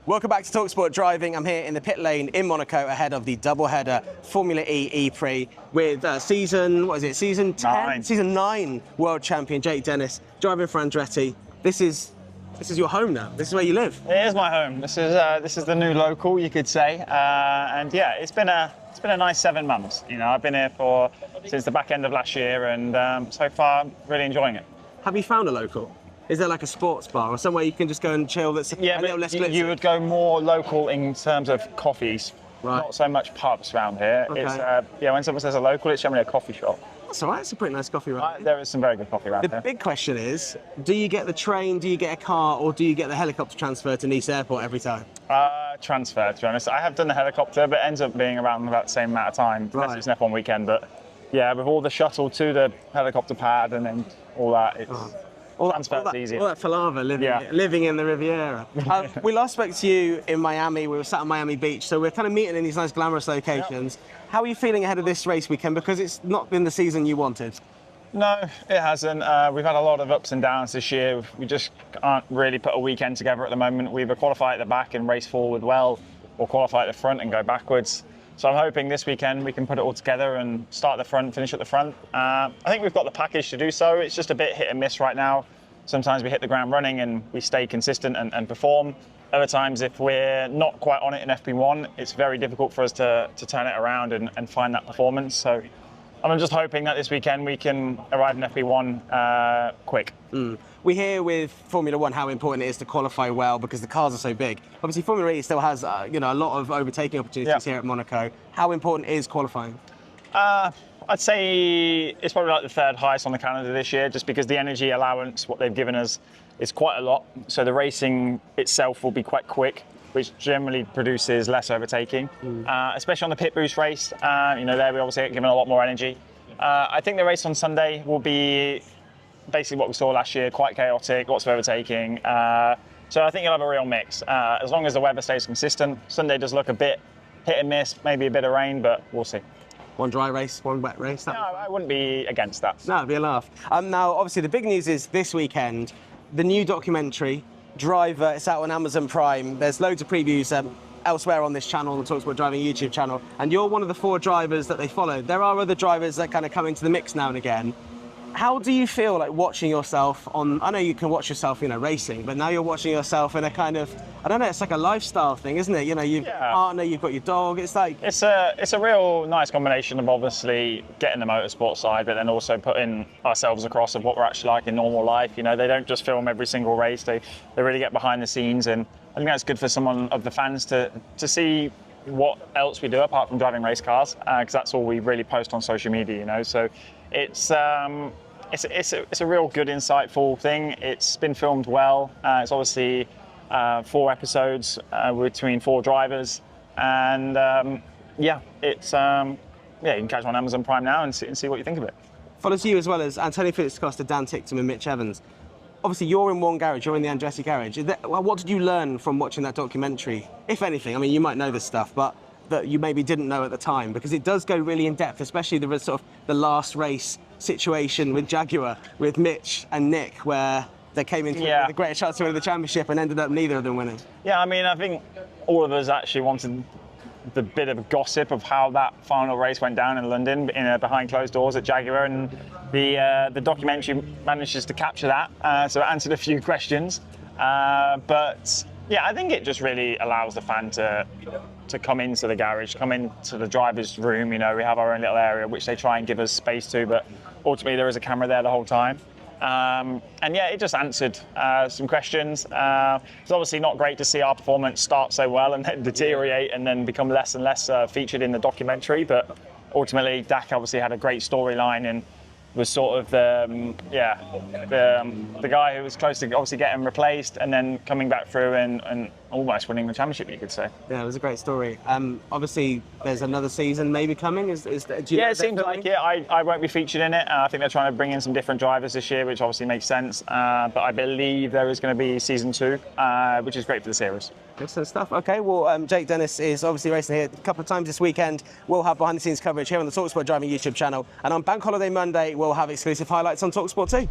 Welcome back to talkSPORT Driving. I'm here in the pit lane in Monaco ahead of the doubleheader Formula E E-Prix with season 10? Season 9 world champion Jake Dennis driving for Andretti. This is your home now. This is where you live. It is my home. This is the new local, you could say. And yeah, it's been a nice 7 months. You know, I've been here since the back end of last year, and so far really enjoying it. Have you found a local? Is there like a sports bar or somewhere you can just go and chill that's a little less glitzy? You would go more local in terms of coffees, right. Not so much pubs around here. Okay. It's, when someone says a local, it's generally a coffee shop. That's all right, it's a pretty nice coffee around here. There is some very good coffee around here. The big question is, do you get the train, do you get a car, or do you get the helicopter transfer to Nice Airport every time? Transfer, to be honest. I have done the helicopter, but it ends up being around about the same amount of time. Right. Unless it's an F1 weekend, but yeah, with all the shuttle to the helicopter pad and then all that, it's... All that palaver, living in the Riviera. We last spoke to you in Miami. We were sat on Miami Beach, so we're kind of meeting in these nice glamorous locations. Yep. How are you feeling ahead of this race weekend? Because it's not been the season you wanted. No, it hasn't. We've had a lot of ups and downs this year. We just can't really put a weekend together at the moment. We either qualify at the back and race forward well, or qualify at the front and go backwards. So I'm hoping this weekend we can put it all together and start at the front, finish at the front. I think we've got the package to do so. It's just a bit hit and miss right now. Sometimes we hit the ground running and we stay consistent and perform. Other times, if we're not quite on it in FP1, it's very difficult for us to turn it around and find that performance. So I'm just hoping that this weekend we can arrive in FP1 quick. We hear with Formula One how important it is to qualify well because the cars are so big. Obviously, Formula E still has a lot of overtaking opportunities here at Monaco. How important is qualifying? I'd say it's probably like the third highest on the calendar this year, just because the energy allowance, what they've given us, is quite a lot. So the racing itself will be quite quick, which generally produces less overtaking, especially on the pit boost race. There we obviously get given a lot more energy. I think the race on Sunday will be basically what we saw last year, quite chaotic, lots of overtaking. So I think you'll have a real mix. As long as the weather stays consistent. Sunday does look a bit hit and miss, maybe a bit of rain, but we'll see. One dry race, one wet race? No, I wouldn't be against that. No, it'd be a laugh. Now, obviously, the big news is this weekend, the new documentary, Driver, it's out on Amazon Prime. There's loads of previews elsewhere on this channel, on the talkSPORT Driving YouTube channel, and you're one of the 4 drivers that they followed. There are other drivers that kind of come into the mix now and again. How do you feel like watching yourself on, I know you can watch yourself, racing, but now you're watching yourself in a kind of, I don't know, it's like a lifestyle thing, isn't it? You've got your partner, you've got your dog, it's like... It's a real nice combination of obviously getting the motorsport side, but then also putting ourselves across of what we're actually like in normal life. They don't just film every single race, they really get behind the scenes, and I think that's good for someone of the fans to see what else we do apart from driving race cars, because that's all we really post on social media, so it's a real good, insightful thing. It's been filmed well. It's obviously 4 episodes between 4 drivers, and you can catch it on Amazon Prime now and see what you think of it. Follows you as well as Antonio Felix Costa, Dan Ticktum and Mitch Evans. Obviously, you're in one garage, you're in the Andretti garage. What did you learn from watching that documentary, if anything? I mean, you might know this stuff, but that you maybe didn't know at the time, because it does go really in depth, especially the sort of the last race situation with Jaguar, with Mitch and Nick, where they came into the greatest chance to win the championship and ended up neither of them winning. Yeah, I mean, I think all of us actually wanted the bit of gossip of how that final race went down in London behind closed doors at Jaguar, and the documentary manages to capture that, so it answered a few questions. But yeah, I think it just really allows the fan to come into the garage, come into the driver's room. We have our own little area, which they try and give us space to, but ultimately there is a camera there the whole time. And yeah, it just answered some questions. It's obviously not great to see our performance start so well and then deteriorate and then become less and less featured in the documentary, but ultimately Dak obviously had a great storyline and was sort of the guy who was close to obviously getting replaced and then coming back through and almost winning the championship, you could say. Yeah, it was a great story. Obviously, there's another season maybe coming. It seems like it. I won't be featured in it. I think they're trying to bring in some different drivers this year, which obviously makes sense. But I believe there is going to be season 2, which is great for the series. Excellent stuff. Okay, well, Jake Dennis is obviously racing here a couple of times this weekend. We'll have behind-the-scenes coverage here on the talkSPORT Driving YouTube channel. And on Bank Holiday Monday, we'll have exclusive highlights on talkSPORT too.